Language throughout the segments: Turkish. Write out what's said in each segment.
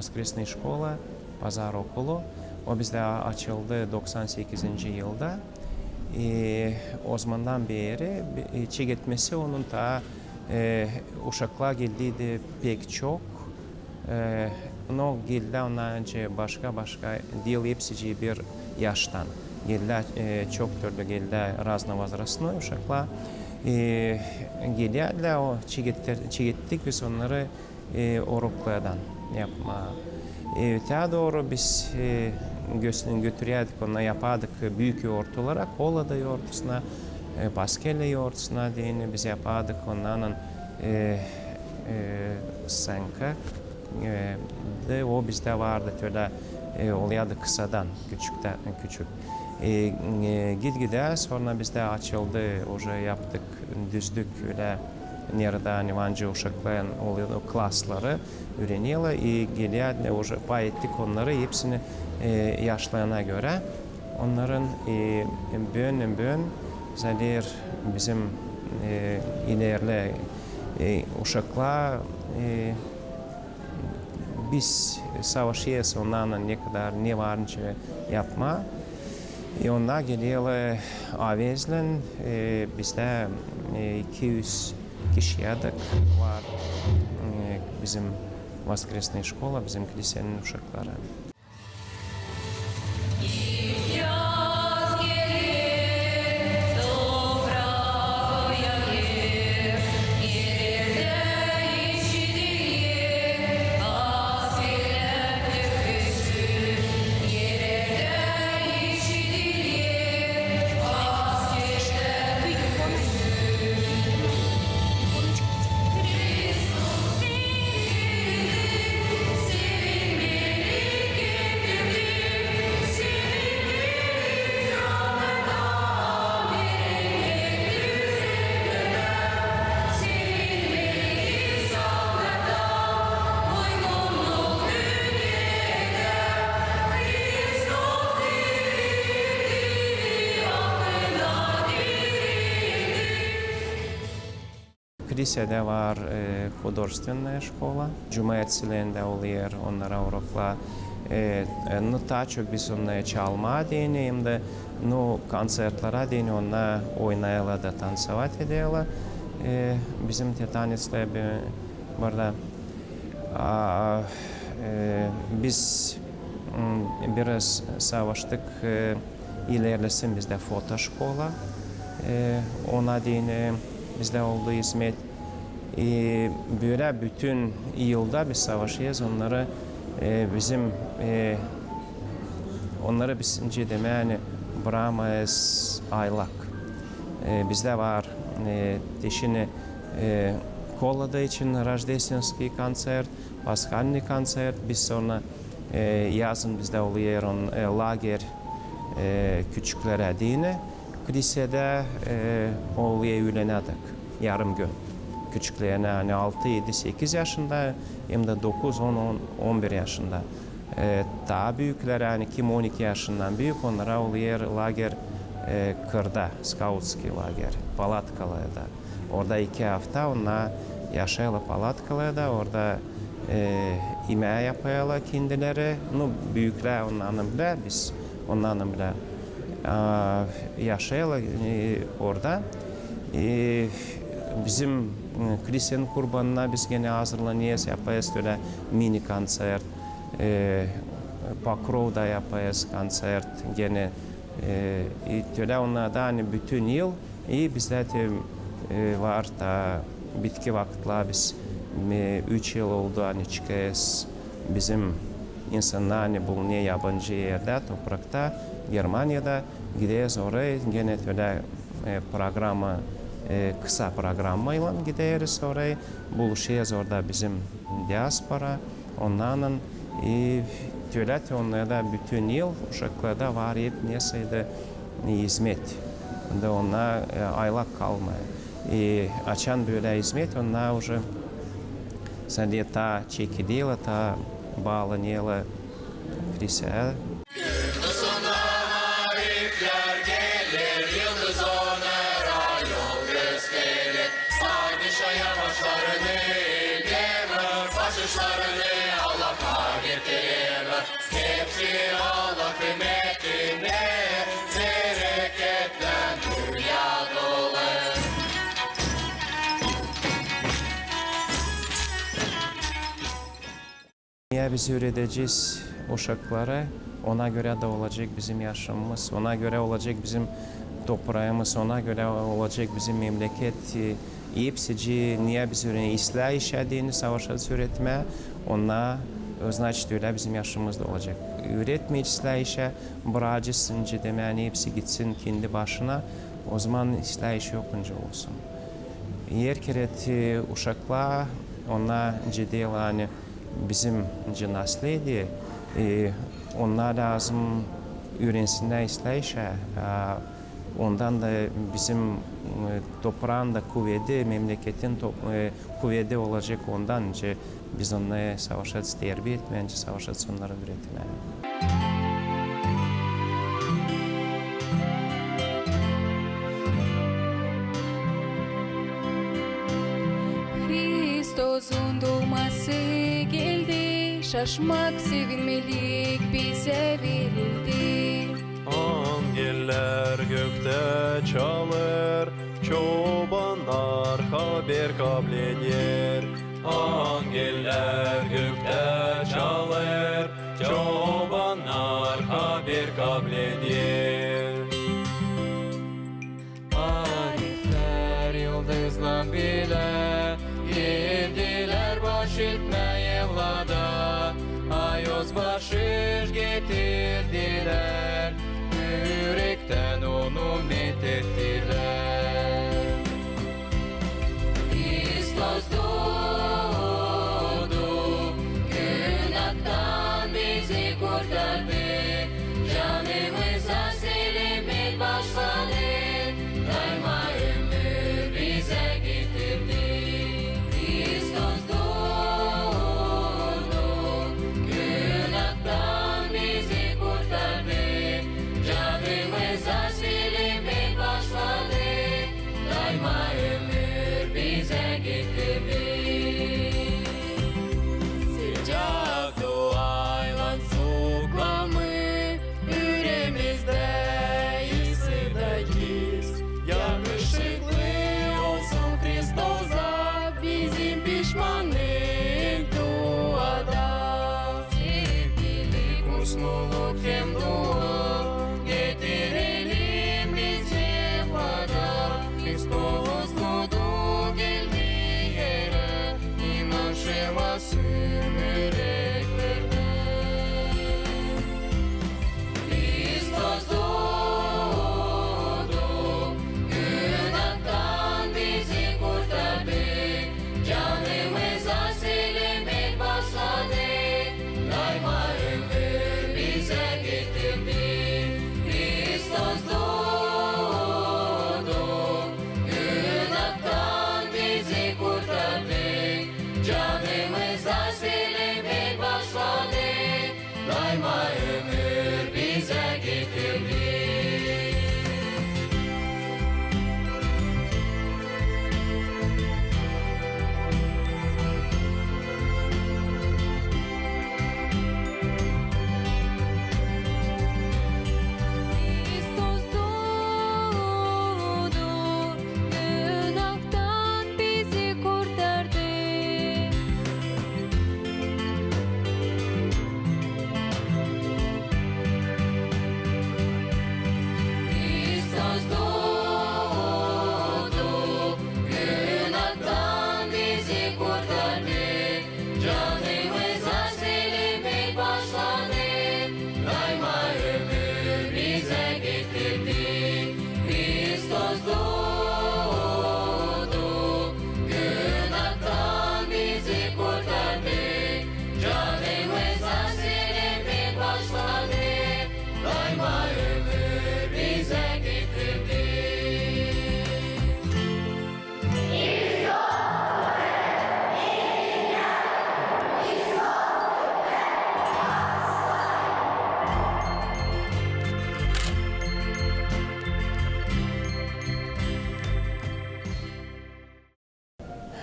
Воскресная шкоla, Pazar okulu. O bizde açıldı 98. yılda. O zamandan beri çiğitmesi onun ta uşaklar geldiydi pek çok. No geldi ondan önce başka dil hepsi bir yaştan. Geldi çok türlü geldi razno возрастной uşaklar. Geldiler o çiğittik biz onları Avrupa'dan yapma. Öte doğru biz götürüyorduk, onu yapardık büyük yoğurt olarak. Kolada yoğurtusuna, paskelle yoğurtusuna diyeni biz yapardık. Onların sanki de o bizde vardı. Öyle oluyordu kısadan, küçük. Gitgide sonra bizde açıldı, oje yaptık, düzdük öyle. Nereden yabancı uşakların oluyordu, klasları öğreniyorlar. Geliyorlar, oje pay ettik onları, hepsini yaşlarına göre. Onların bön zaten bizim ilerle uşaklar biz savaşıyoruz onlarla ne kadar ne varınca yapma. Onlar geliyorlar avezlen bizde 200 kişiyadık var bizim Воскресная школа, bizim kilisenin uşakları. Kilisede var художественная школа. Cumartesilerinde oluyor onlar Avrupa'da. Daha çok biz onları çalma diyeni hem de konsertlere diyeni onlar oynayala da tansavat ediyorlar. Bizim tetanistler burada biz biraz savaştık. İlerlesin bizde foto şkola. Ona diyeni bizde olduğu hizmet. Böyle bütün yılda biz savaşıyoruz. Onları bizimce demeyeni bıramayız aylak. Bizde var teşini Kolada için Rождественский koncert, Paskhalny koncert. Biz sonra yazın bizde oluyor lager küçüklere dini. Kilisede oluyor öğlenedik yarım gün. Küçüklerine hani 6, 7, 8 yaşında hem de 9, 10, 11 yaşında. Daha büyükler hani kim 12 yaşından büyük onlara oluyor lager kırda, skautski lager, palatkalarda. Orada 2 hafta onlar yaşıyorlar palatkalarda, orada yemeği yapıyorlar kendileri. Büyükler onların bile, biz onların bile yaşıyorlar orada. Bizim kilisenin kurbanına biz gene hazırlanıyoruz, yapıyoruz öyle mini koncert. Pakrov'da yapıyoruz koncert gene. Öyle onlarda hani bütün yıl bizde var da bitki vakitler biz 3 yıl oldu hani çıkıyoruz. Bizim insanlar hani bulunuyor yabancı yerde, toprakta, Germanya'da gidiyoruz oraya gene öyle programı kısa programmayla gideriz oraya, buluşuyoruz orada bizim diaspora, onların onlarda bütün yıl uşaklarda var hep neseydi hizmet. Onlar aylak kalmıyor. Açan böyle hizmet, onlar уже sadece ta çekiliyorlar, ta bağlanıyorlar kiliseye. Başışlarını Allah kahir getiremez. Hepsi Allah kıymetine, bereketten dünya dolu. Niye biz üreteceğiz uşakları? Ona göre de olacak bizim yaşamımız, ona göre olacak bizim toprağımız, ona göre olacak bizim memleket. Hepsi niye biz ıslah işlediğini savaşa üretme, ona значит öyle bizim yaşamımızda olacak. Üretme ıslah işe bırakırsın demeni hepsi gitsin kendi başına, o zaman ıslah işi yokunca olsun. Yer keret uşaklar, ona ciddi hani bizim nasledi, onlar lazım öğrensinler ıslah işe. Ondan da bizim toprağın da kuvveti, memleketin kuvveti olacak ondan önce biz onları savaşa terbiye etmeyince savaşa onları üretmeyelim. Hrisos'un doğması geldi, şaşmak, sevinmelik bize verildi. Angeller gökte çalır, çobanlar haber kableder. Angeller gökte çalır, çobanlar haber kableder. Arifler yıldızla bile, girdiler baş etmeye vlada. Ayoz başı getirdiler, yürekten onu methettiler. Hristos doğdu, günahtan bizi kurtardı. Canımıza selimet başladı, daima ömür bize getirdi. Hristos doğdu, günahtan bizi kurtardı. Canımıza selimet başladı, daima ömür bize getirdi. Sıcak duayla suklama, yüreğimizde hissediyiz. Yakışıklı olsun Kristos'a bizim pişmanlık duada. Sevgilik, mutluluk hem dua, getirelim biz cevada. Hristos doğdu geldi yere, iman şevasın yüreklerde. Hristos doğdu, günahtan bizi kurtardı. Canımıza selimet başladı, daima ömür bize getirdi. Hristos doğdu, günahtan bizi kurtardı. Canımıza selimet başladı, daima ömür bize getirdi. Hristos doğdu, günahtan bizi kurtardı. Hristos doğdu, günahtan bizi kurtardı. Canımıza selimet başladı, daima ömür bize getirdi. Hristos doğdu, günahtan bizi kurtardı. Canımıza selimet başladı, daima ömür bize getirdi.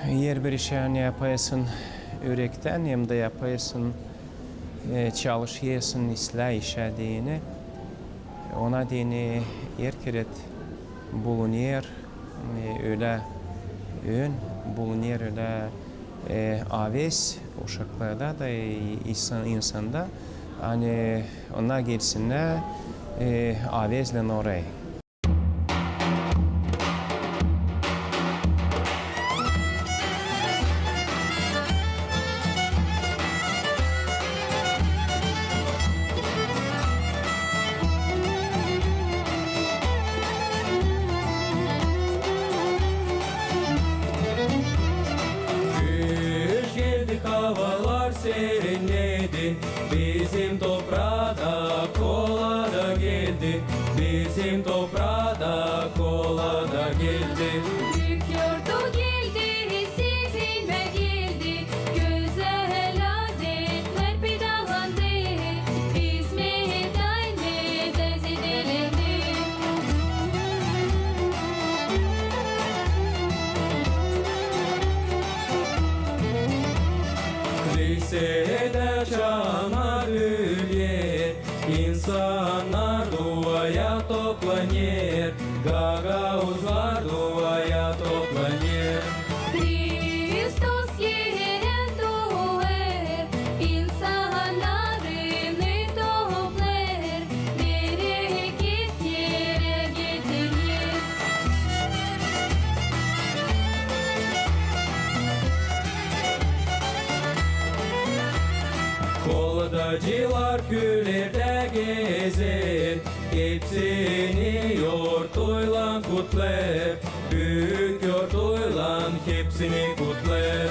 Yer bir işini yapayasın yürekten hem de yapayasın çalışıyorsun, işlediğini, ona dini erkeret bulunuyor, öyle ön bulunuyor, öyle aves uşaklarda da insanda, hani ona gelsinler avezle oraya. Kış geldi, havalar serinledi, bizim toprağa da kola da geldi, bizim toprağa da kola da geldi. Büyük yordu geldi, sevinme geldi, güzel adetler pedalandı, hizmet aynı dezidelendi. Kilisede çanar yer, insanlar duaya toplanır, gagauzlar duaya toplanır. Hristos yere doğar, insanlarını toplar, bereket yere getirir. Koladacılar küllerde gezer, hepsini yortuyla kutlar, büyük yortuyla hepsini kutlar.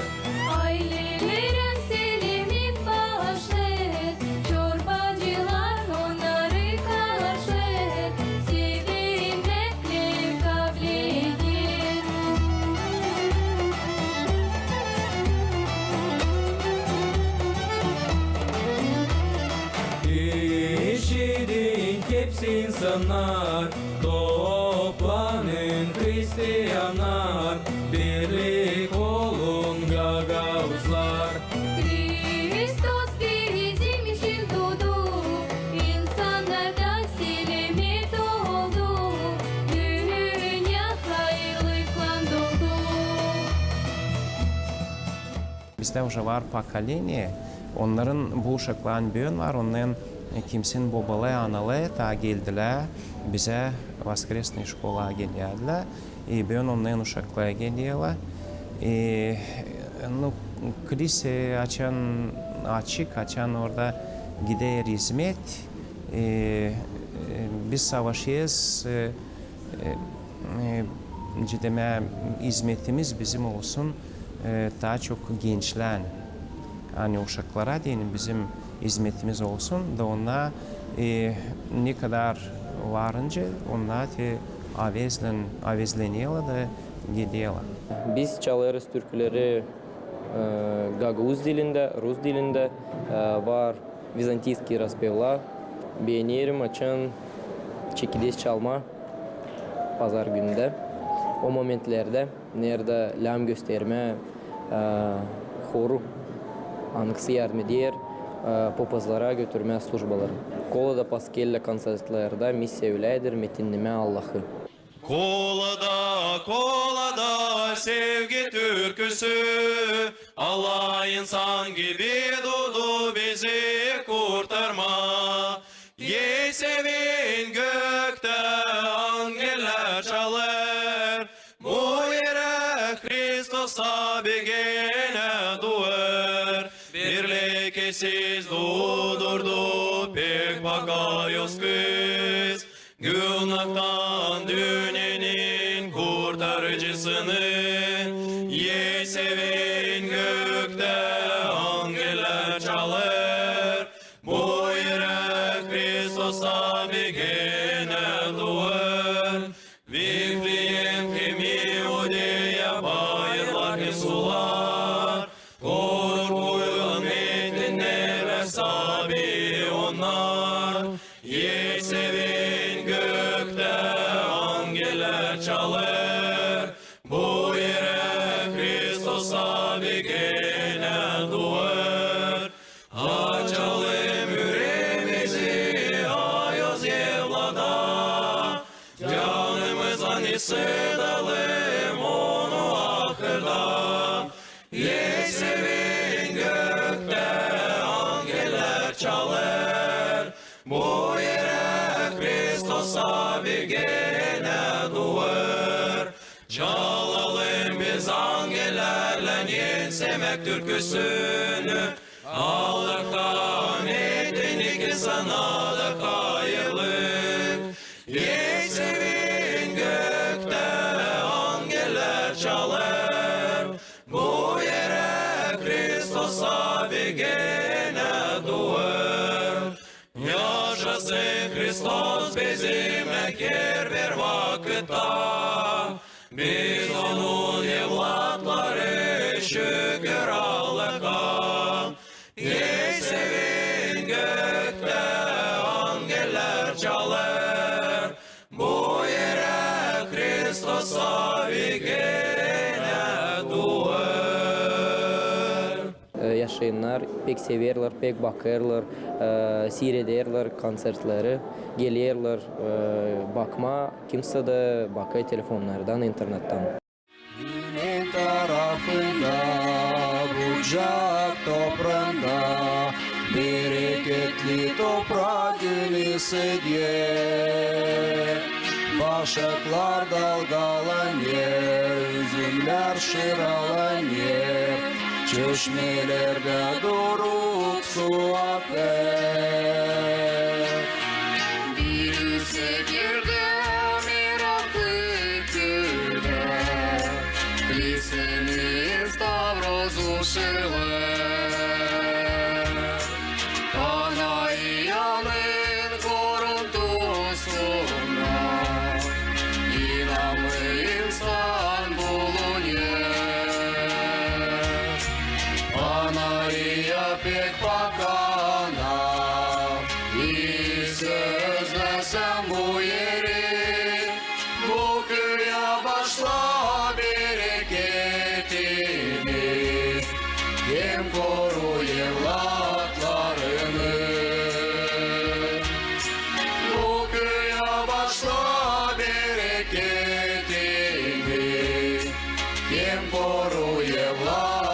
Ailelere selamı başlar, çorbacılar onları karşılar, sevinmekle kavledir. İşidin hepsi insanlar, toplanın Hristiyanlar, birlik olun gagauzlar. Hristos bizim için doğdu, insanlardan selamet oldu, dünya hayırlıkla doldu. Bizde уже var поколение, onların bu uşakların büyün var, onların kimsin babalı, analı ta geldiler, bize воскресная школа geldiler. Büyün onların uşakları geliyorlar. Kilise açan orada gider hizmet. Biz savaşıyoruz, cidden hizmetimiz bizim olsun, daha çok gençler. Hani uşaklara değil, bizim hizmetimiz olsun da ona ne kadar varınca onlar avezleniyorlar da gidiyorlar. Biz çalarız türküleri Gagauz dilinde, Rus dilinde var Vizantiyski raspevlar. Beğenirim açın çekideş çalma pazar günde. O momentlerde nerede lam gösterme, horu anıksı yardım eder, popazlara götürme slujbaları. Kolada paskelle konsertlerde misya öyledir, metinleme Allah'ı. Kolada kolada sevgi türküsü, Allah insan gibi doğdu bizi kurtarma. Ye sevin gökte angeller çalar, bu yere Kristos'a bir gene duvar. Birlik siz doğdurdu pek bakayos kız, günahtan dünyanın kurtarıcısını. Ye sevin gökte angeller çalar, bu yere Kristos'a bir gene duvar. Vifleyim kimi odaya bayırlar ki sular, korkuyla metinlere sabi onlar. Ye sevin gökte angeller çalar, bu yere Kristos'a bir gene duvar. Açalım sevin gökte angeller çalar. Bu yere Kristos'a bir gene duvar. Çalalım biz angellerle yensemek türküsünü. Allah'tan ettiğini ki sana da kayılır. Sevin gökte angeller çalar. Bu yere Kristos'a bir gene duvar. Yaşasın Kristus bizim eker bir vakitta. Biz onun evlatları şükür Allah'a. Sevin gökte angeller çalar. Bu yere Kristos'a bir gene duvar. Yaşayanlar pek severler, pek bakarlar, seyrederler konsertleri, gelirler bakma, kimse de bakıyor telefonlardan, internetten. Güney tarafında, bucak toprağında, bereketli toprak gülüsü diye. Başaklar dalgalanıyor, üzümler şıralanıyor, çeşmelerde duruk su akar. Birisi girdi meraklı külde, Liseni Stavrozu şırlar. Anaiyanın koruntusunda, İnanlı insan bulunuyor. Anaiya pek bakana, iyi sözlesem bu yeri, bu köye başla bereketini, kim koru evlatlarını. Bu köye başla bereketini, kim koru evlatlarını.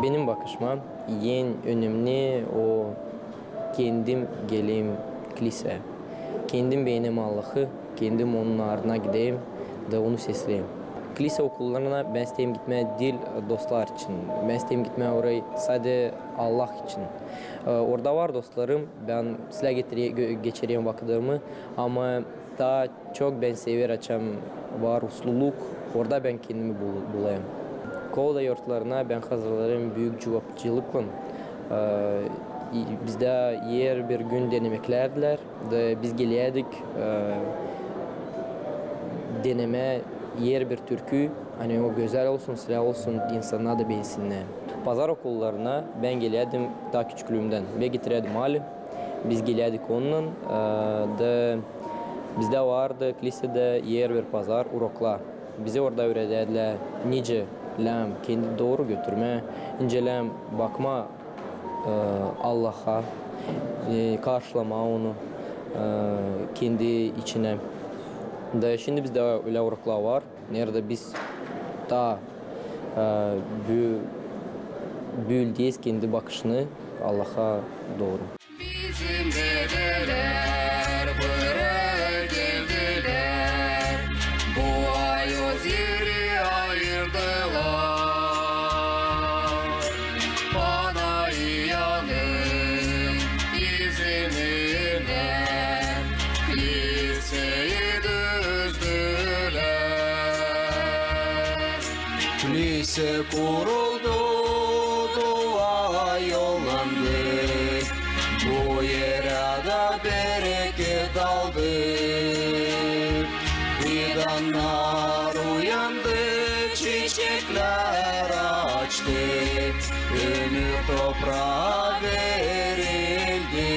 Benim bakışma en önemli o kendim geleyim kilise. Kendim beğenim Allah'ı, kendim onun ardına gideyim de onu sesleyeyim. Kilise okullarına ben isteyim gitmeye değil dostlar için. Ben isteyim gitmeye oraya sadece Allah için. Orada var dostlarım, ben size geçireyim vakitlerimi ama daha çok ben sever açam var usluluk, orada ben kendimi bulayım. Kovda yurtlarına ben hazırlarım büyük cevapçılıkla. Bizde yer bir gün denemeklerdiler. Biz geliyorduk deneme yer bir türkü. Hani o güzel olsun, silah olsun, insanlar da beğensinler. Pazar okullarına ben geliyordum daha küçüklüğümden ve getiriyordum halim. Biz geliyorduk onunla. Bizde vardı kilisede yer bir pazar, uroklar. Bize orada öğretirdiler nice lem kendi doğru götürme, incelem, bakma Allah'a, karşılama onu kendi içine. Şimdi bizde öyle uroklar var. Nerede biz daha büyüldeyiz kendi bakışını Allah'a doğru. Bizim dedeler buraya geldiler, bu ayoz yeri ayırdılar. Bana iyanın izniyle kiliseyi düzdüler. Kilise kuruldu, dua yollandı, bu yere de bereket aldı. Fidanlar uyandı, çiçekler açtı, ömür toprağa verildi.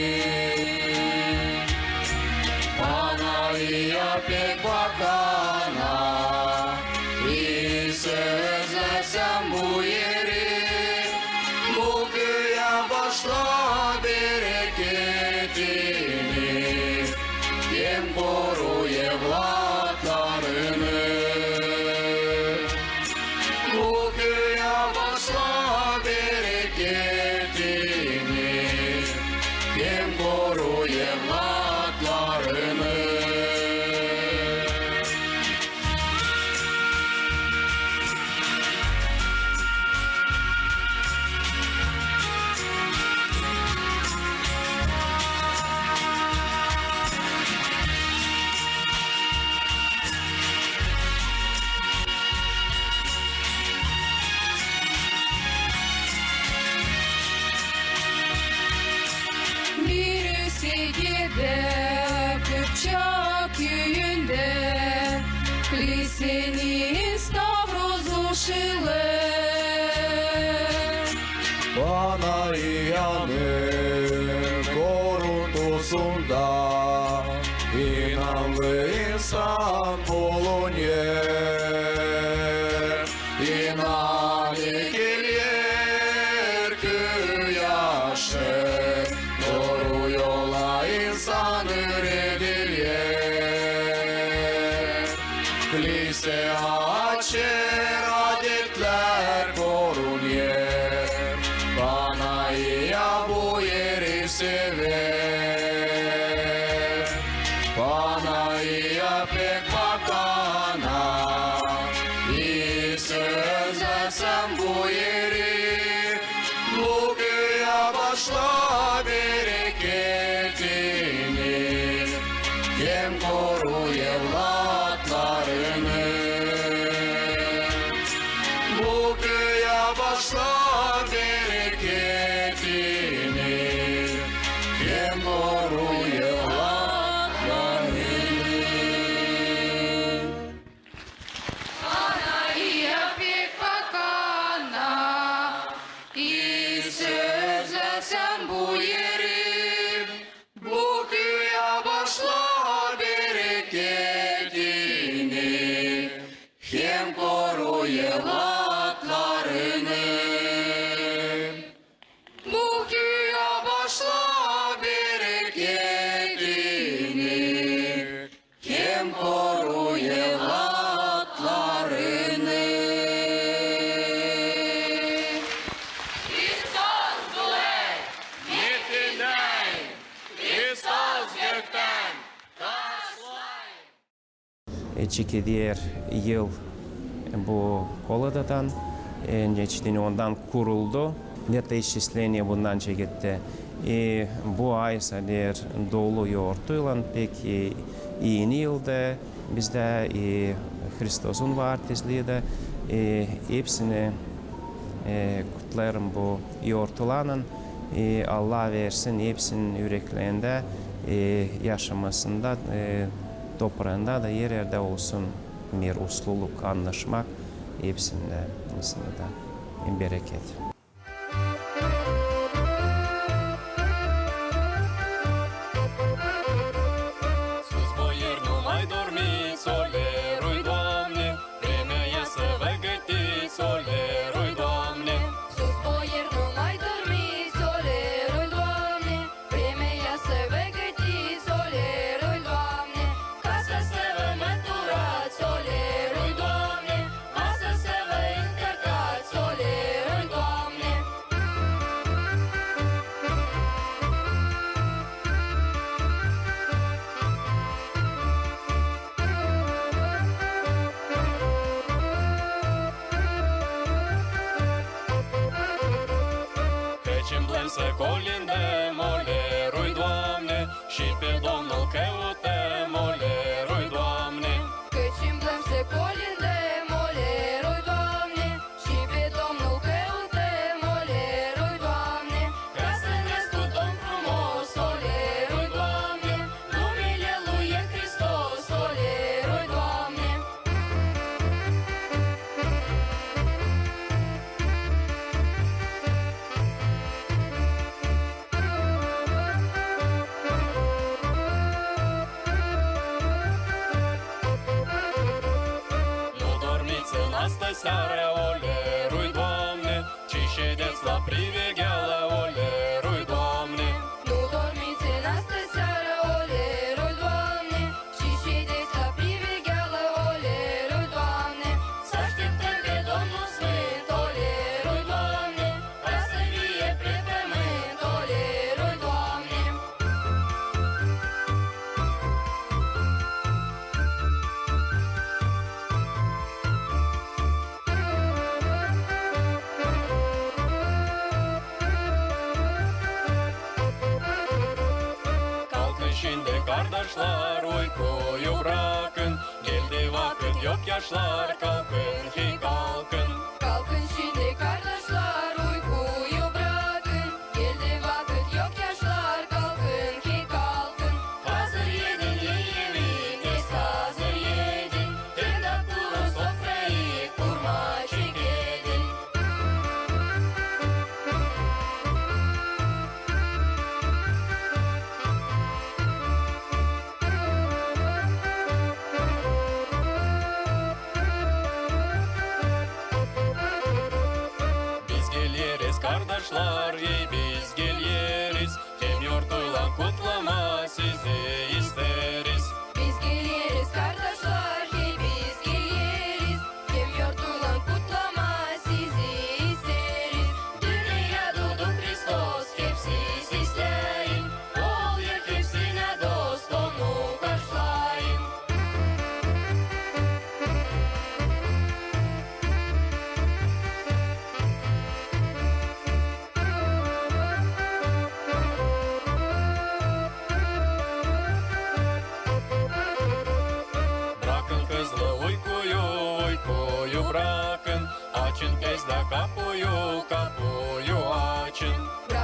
Ana'ya pek bakana, iyi sözlesem bu yeri, bu köye başla bereketini, kim koru evlatlarını. desem bu yeri, bu güya başla bereketini, hem koru evlatlarını. Bu güya başla bereketini, hem koru evlatlarını. Я покана і sözlesem bu yeri, Bu güya başla bereketini, hem koru evlatlarını. Bu güya başla bereketini, hem koru evlatlarını. Hristos duley, yetindey, Hristos gökten taşlay. Diğer yıl bu Kolada'dan, ondan kuruldu. Letoисчисление bundan çekildi. Bu ay sadece dolu yoğurtuyla peki yeni yılda bizde Hристos'un vaartizliği de hepsini kutlarım bu yoğurtulanın. Allah versin hepsinin yüreklerinde yaşamasında, toprağında da yer yerde olsun bir usluluk, anlaşmak hepsinde de bereket. Sus boier nu mai dormi, solerui, Doamne, vremea e să vă gătiți, solerui, Doamne. sus boier nu mai dormi, solerul Doamne, vremea să vă gătiți, solerul Doamne, casa să vă măturați, solerul Doamne, masă să vă încărcați, solerul Doamne. Căci îmblem să colindăm, olerui, Doamne, și pe Domnul căutăm, olerui, Doamne. Căci îmblăm să colindăm, olerul Doamne, și pe Domnul căutăm, olerul Doamne, ca să ne scutăm frumos, olerul Doamne, numele Lui e Hristos, olerul Doamne. Nu dormiți în astă seară, olerui, Doamne, ci ședeți la privegheală, olerui, Doamne. Nu dormiți în astă seară, olerul Doamne, și ședeți la privegheală, olerul Doamne, să așteptăm pe Domnul Sfânt, olerul Doamne, ca să vie pe pământ, olerul Doamne. Calcă și de cardașlar, oi cu iubracân, ghel de vacăt, iochiașlar, calcân, hi calcân. Calcând și de cardașlar, ui cu iubracân, el de vacăt, iochiașlar, calcând, chi calcând, cazări edin, ei evit, ei cazări edin, când acolo s-o frăit, urma și ghedin. Bizgelieres kardeşler, ey bizgelieris, hem yortuyla kutlaması isteriz. Biz geliriz kardeşler, hey biz geliriz, hem yortulan kutlama sizi isteriz. Dünya doğdu Hristos, hepsi isteyin, ol ya hepsine dost, onu karşılayın. yakın. Açın tez de kapıyı, kapıyı açın.